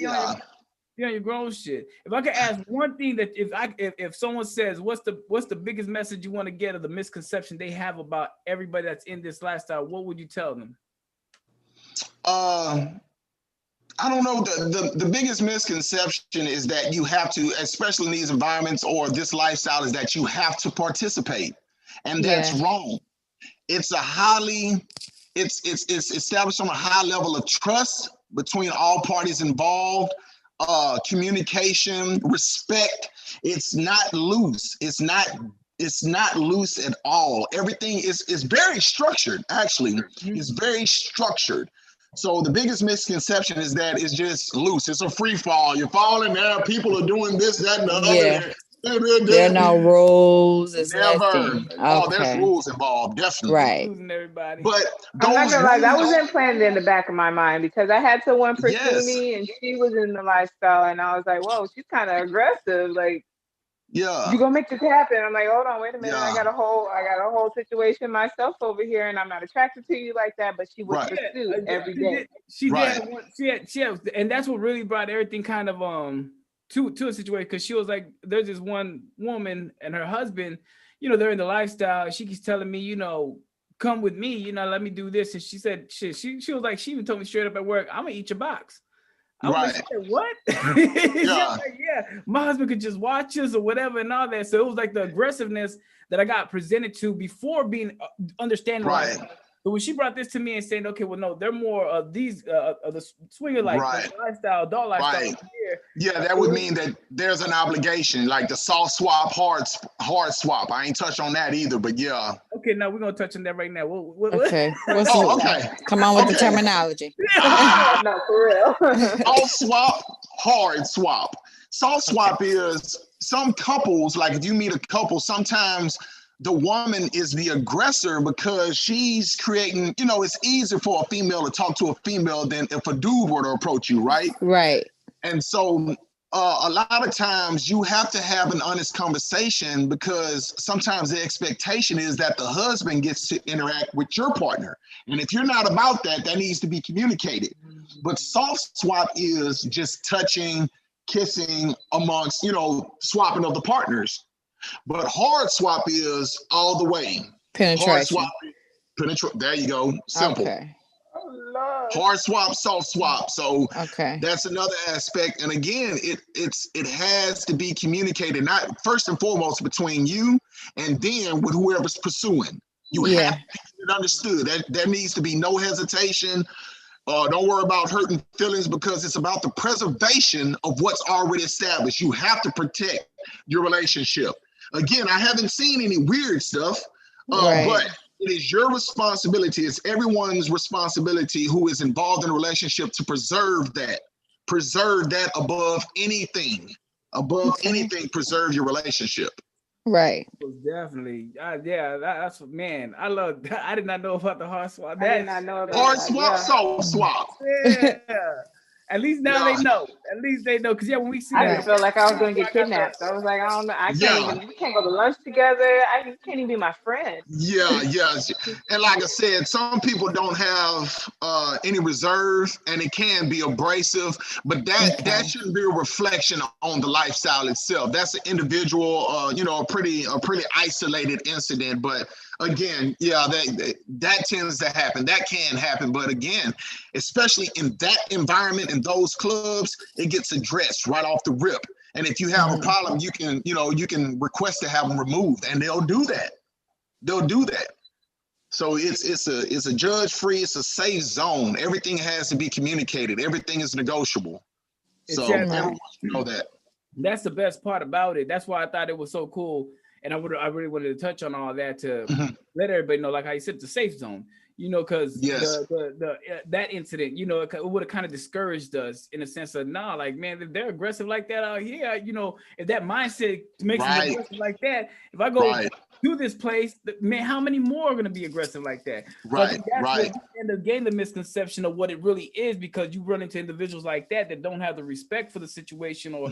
your grown shit. If I could ask one thing, that if someone says, what's the biggest message you want to get of the misconception they have about everybody that's in this lifestyle, what would you tell them? I don't know. The biggest misconception is that you have to, especially in these environments or this lifestyle, is that you have to participate, and that's wrong. It's it's established on a high level of trust between all parties involved, communication, respect. It's not loose. It's not loose at all. Everything is very structured. Actually, it's very structured. So the biggest misconception is that it's just loose. It's a free fall. You're falling there. People are doing this, that, and the other. Yeah. There are no rules. It's never. Nothing. Oh, there's rules involved, definitely. Right. Everybody. But I'm not gonna lie, that was implanted in the back of my mind, because I had someone pursue me, and she was in the lifestyle, and I was like, whoa, she's kind of aggressive. Like, you gonna make this happen? I'm like, hold on, wait a minute. I got a whole situation myself over here, and I'm not attracted to you like that. But she was pursued every day. She had, and that's what really brought everything kind of to a situation, because she was like, there's this one woman and her husband, you know, they're in the lifestyle. She keeps telling me, you know, come with me, you know, let me do this. And she said, shit, she was like, she even told me straight up at work, I'm gonna eat your box. I was like, what? Yeah. Like, yeah, my husband could just watch us or whatever and all that. So it was like the aggressiveness that I got presented to before being understanding. Right. So when she brought this to me and saying, okay, well, no, they're more of these of the swinger like lifestyle, adult lifestyle. Right. Yeah, that would mean that there's an obligation, like the soft swap, hard swap. I ain't touched on that either, but yeah. Okay, now we're gonna touch on that right now. Okay. Okay. Come on with the terminology. No, for real. Soft swap, hard swap. Soft swap is some couples, like if you meet a couple, sometimes the woman is the aggressor because she's creating, you know, it's easier for a female to talk to a female than if a dude were to approach you, right? Right. And so a lot of times you have to have an honest conversation because sometimes the expectation is that the husband gets to interact with your partner. And if you're not about that, that needs to be communicated. But soft swap is just touching, kissing amongst, you know, swapping of the partners. But hard swap is all the way. Penetration. Hard swap, there you go. Simple. Okay. Hard swap, soft swap. So okay, that's another aspect. And again, it has to be communicated, not first and foremost between you and then with whoever's pursuing. You have to get it understood. That there needs to be no hesitation. Don't worry about hurting feelings because it's about the preservation of what's already established. You have to protect your relationship. Again, I haven't seen any weird stuff, but it is your responsibility. It's everyone's responsibility who is involved in a relationship to preserve that above anything, preserve your relationship. Right. Definitely. That's man. I did not know about the hard swap. I did not know about hard swap, soft swap. Yeah. At least now they know. At least they know. Because when we see I that, just felt like I was going to get kidnapped. I was like, I don't know. I can't even. We can't go to lunch together. You can't even be my friend. Yeah. And like I said, some people don't have any reserve, and it can be abrasive. But that shouldn't be a reflection on the lifestyle itself. That's an individual, a pretty isolated incident. But again, that tends to happen. That can happen. But again, especially in that environment, in those clubs, it gets addressed right off the rip. And if you have a problem, you can request to have them removed, and they'll do that. So it's a judge-free, it's a safe zone. Everything has to be communicated. Everything is negotiable. So everyone should know that. That's the best part about it. That's why I thought it was so cool. And I really wanted to touch on all that to let everybody know, like how you said, it's a safe zone, because that incident, it would have kind of discouraged us in a sense of, like, man, if they're aggressive like that out here, if that mindset makes them aggressive like that, if I go to this place, man, how many more are going to be aggressive like that? Right, so that's what you end up getting the misconception of what it really is, because you run into individuals like that don't have the respect for the situation or,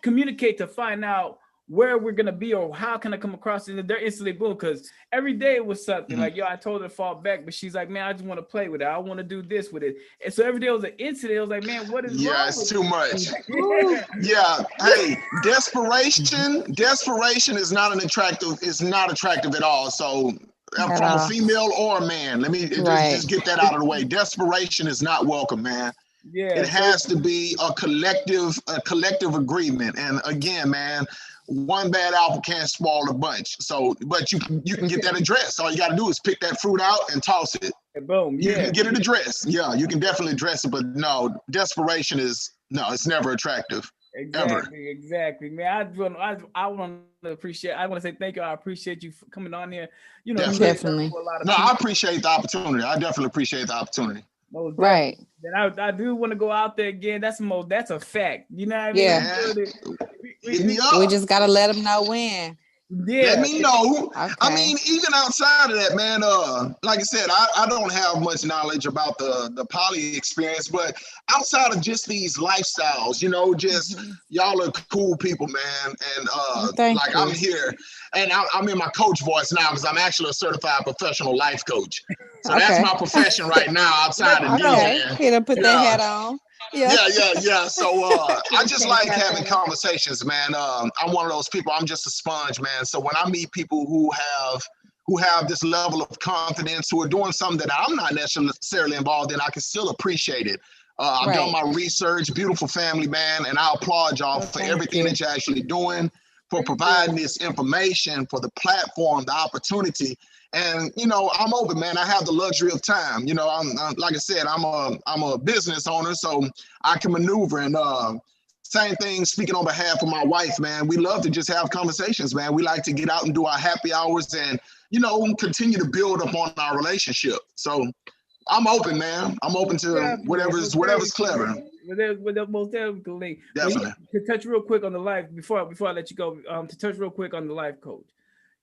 communicate to find out where we're gonna be or how can I come across it. They're instantly boom, because every day it was something like, I told her to fall back, but she's like, man, I just want to play with it. I want to do this with it. And so every day it was an incident. I was like, man, what is wrong it's with too much. Hey, desperation is not attractive at all. So from a female or a man, let me just get that out of the way. Desperation is not welcome, man. It has to be a collective agreement. And again, man, one bad apple can't spoil a bunch. So, but you can get that addressed. All you got to do is pick that fruit out and toss it. And boom, you can get it addressed. Yeah, you can definitely address it. But no, desperation it's never attractive. Exactly, man. I want to appreciate. I want to say thank you. I appreciate you for coming on here. Definitely. I appreciate the opportunity. I definitely appreciate the opportunity. Right. Then I do want to go out there again. That's a fact. You know what I mean? Yeah. We just gotta let them know when. Yeah. Let me know. Okay. I mean, even outside of that, man, like I said, I don't have much knowledge about the poly experience, but outside of just these lifestyles, just y'all are cool people, man. And like you. I'm here and I'm in my coach voice now because I'm actually a certified professional life coach. So that's my profession right now outside of DJing. Here to put that hat on. Yeah. So I just like having conversations, man. I'm one of those people. I'm just a sponge, man. So when I meet people who have this level of confidence, who are doing something that I'm not necessarily involved in, I can still appreciate it. I've done my research, beautiful family, man, and I applaud y'all for everything that you're actually doing, for providing this information, for the platform, the opportunity. And, you know, I'm open, man. I have the luxury of time. You know, I'm like I said, I'm a business owner, so I can maneuver. And same thing, speaking on behalf of my wife, man, we love to just have conversations, man. We like to get out and do our happy hours and, you know, continue to build upon our relationship. So I'm open, man. I'm open to whatever's clever. Most definitely. Definitely. To touch real quick on the life, before I let you go, to touch real quick on the life coach.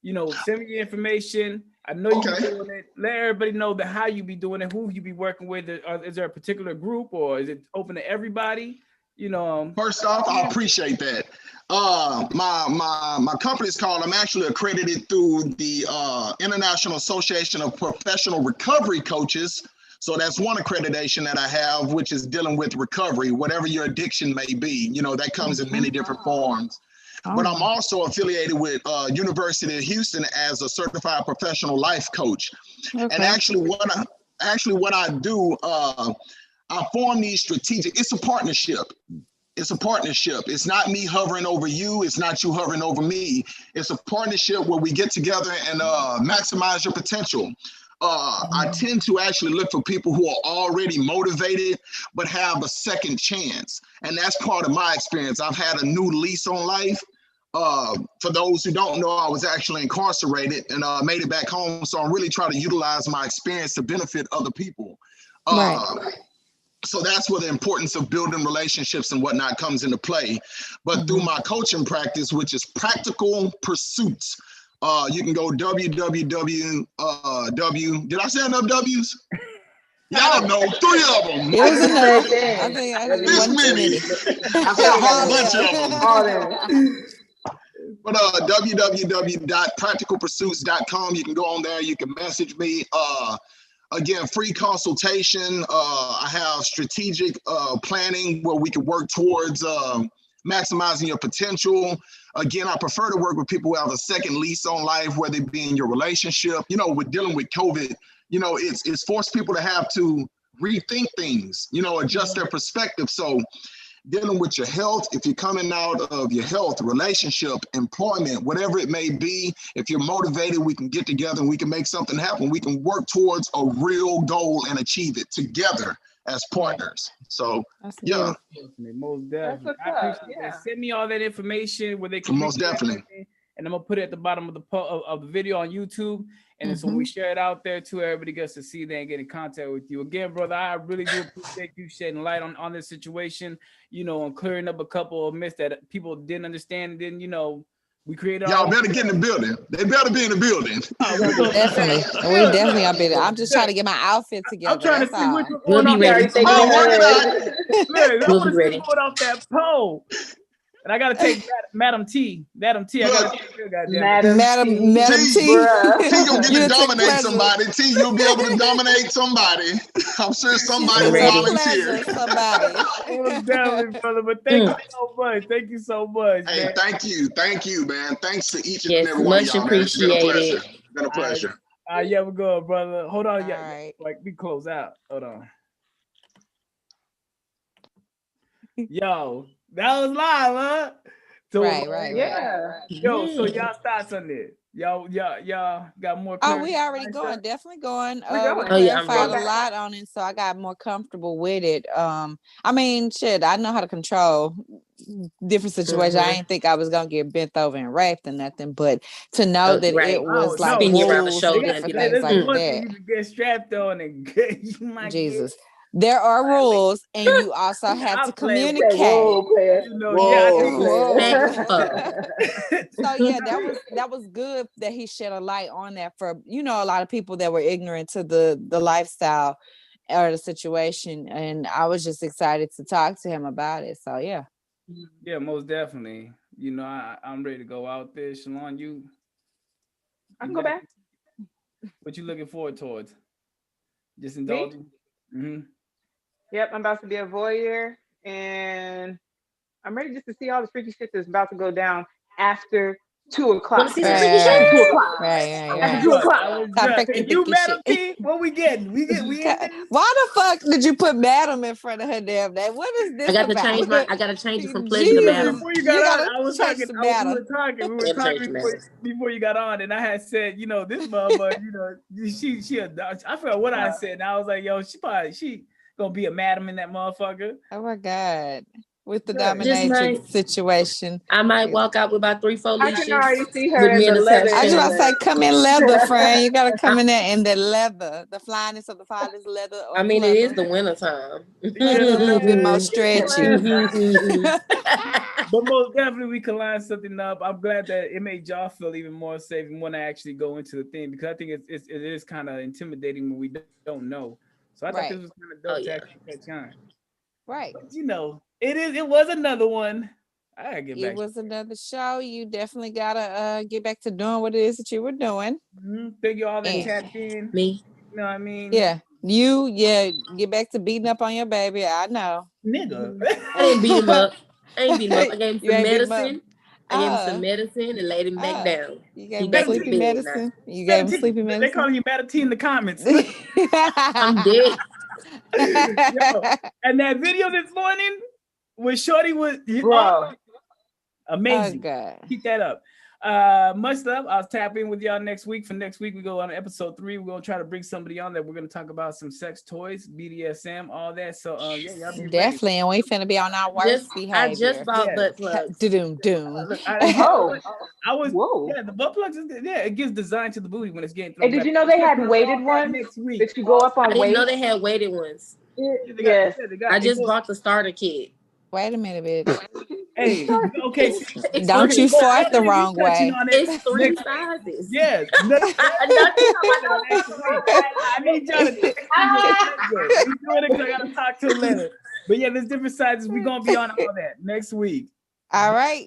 You know, send me your information. I know you be doing it. Let everybody know that how you be doing it, who you be working with. Is there a particular group or is it open to everybody? You know. First off, I appreciate that. My company is called. I'm actually accredited through the International Association of Professional Recovery Coaches. So that's one accreditation that I have, which is dealing with recovery, whatever your addiction may be. You know, that comes in many different forms. But I'm also affiliated with University of Houston as a certified professional life coach. And actually what I do, I form these strategic, it's a partnership. It's a partnership. It's not me hovering over you. It's not you hovering over me. It's a partnership where we get together and maximize your potential. I tend to actually look for people who are already motivated, but have a second chance. And that's part of my experience. I've had a new lease on life. For those who don't know, I was actually incarcerated and made it back home. So I'm really trying to utilize my experience to benefit other people. So that's where the importance of building relationships and whatnot comes into play. But through my coaching practice, which is Practical Pursuits, you can go www. Did I say enough W's? Y'all know 3 of them. It was enough. I think this many. I got a whole bunch of them. But www.practicalpursuits.com. You can go on there. You can message me. Again, free consultation. I have strategic planning where we can work towards maximizing your potential. Again, I prefer to work with people who have a second lease on life, whether it be in your relationship. You know, with dealing with COVID, you know, it's forced people to have to rethink things, you know, adjust their perspective. So dealing with your health, if you're coming out of your health, relationship, employment, whatever it may be, if you're motivated, we can get together and we can make something happen. We can work towards a real goal and achieve it together as partners. So, yeah. Most definitely. I appreciate that. Send me all that information where they can. Most definitely. And I'm gonna put it at the bottom of the video on YouTube, and so we share it out there too. Everybody gets to see that and get in contact with you. Again, brother, I really do appreciate you shedding light on this situation. You know, and clearing up a couple of myths that people didn't understand. And then, you know, we created. Y'all better get in the building. They better be in the building. Definitely, we definitely are better. I'm just trying to get my outfit together. I'm trying to see which one. We'll be ready. We'll be ready. Off that pole. And I gotta take Madam T. I gotta take her, goddamn. Madam T. T, you'll get to dominate somebody. T, you'll be able to dominate somebody. I'm sure somebody will volunteer. Well, definitely, brother. But thank you so much. Thank you so much. Hey, man. Thank you, man. Thanks to each and every one of much y'all. appreciated. It's been a pleasure. Yeah, we're good, brother. Hold on, right. Like we close out. Hold on. Yo. That was live, huh? So, Right. Yo, so y'all thoughts on this? Y'all got more. Oh, we already going. Definitely going. We clarified a lot on it, so I got more comfortable with it. I mean, shit, I know how to control different situations. I didn't think I was gonna get bent over and raped or nothing, but to know that it was like spin you around the shoulder and things like that. You get strapped on and you might Jesus. There are rules, and you also have to communicate. Whoa. So yeah, that was good that he shed a light on that for, you know, a lot of people that were ignorant to the lifestyle or the situation, and I was just excited to talk to him about it. So yeah, most definitely. You know, I'm ready to go out there. Shalon, I can go back. What you looking forward towards? Just indulging. Yep, I'm about to be a voyeur. and I'm ready just to see all the freaky shit that's about to go down after 2:00. Want to see some freaky shit? 2:00. Right. After 2:00. I was drunk. And you, Madam P, what we getting? We in this? Why the fuck did you put Madam in front of her damn name? What is this I got about? I gotta change it from pleasure to Madam. Before you got on, I was change talking. to Madam. We were talking before you got on, and I had said, you know, this motherfucker, you know, she. I forgot what I said, and I was like, yo, she gonna be a madam in that motherfucker. Oh my god. With the Yeah. dominatrix situation. I might walk out with about 3-4 I leashes. can already see her in the leather. I just want to say, come in leather, friend. You gotta come in there in the leather, the flyness of the father's leather. I mean, it is the winter time. Leather a little bit more stretchy. But most definitely, we can line something up. I'm glad that it made y'all feel even more safe and want to actually go into the thing, because I think it is kind of intimidating when we don't know. So I thought this was kind of dope to actually catch on. Right. But, you know, it was another one. I gotta get back. It was another show. You definitely gotta get back to doing what it is that you were doing. Thank you all that tapped in. Me. You know what I mean? Yeah. Get back to beating up on your baby. I know. Nigga. I didn't beat him up. I ain't beat him up. I gave him You some ain't beat him medicine. I gave him some medicine and laid him back down. You gave him sleepy medicine. You gave him sleepy medicine. They call you Matty in the comments. I'm dead. Yo, and that video this morning with Shorty was amazing. Oh, God. Keep that up. Much love. I'll tap in with y'all next week. For next week, we go on episode 3. We're gonna try to bring somebody on that we're gonna talk about some sex toys, BDSM, all that. So y'all be definitely, ready. and we finna be on our worst behavior. I just bought butt plugs. Doom. I was the butt plugs is good. Yeah, it gives design to the booty when it's getting thrown. And did you know they had weighted ones next week? That you go up on I didn't weight? know they had weighted ones. Yes. I just bought the starter kit. Wait a minute, bitch. Hey, okay. Don't you fart the wrong way. It's 3 sizes. Yes. I need y'all to take it. I gotta talk to him later. But yeah, there's different sizes. We're gonna be on all that next week. All right.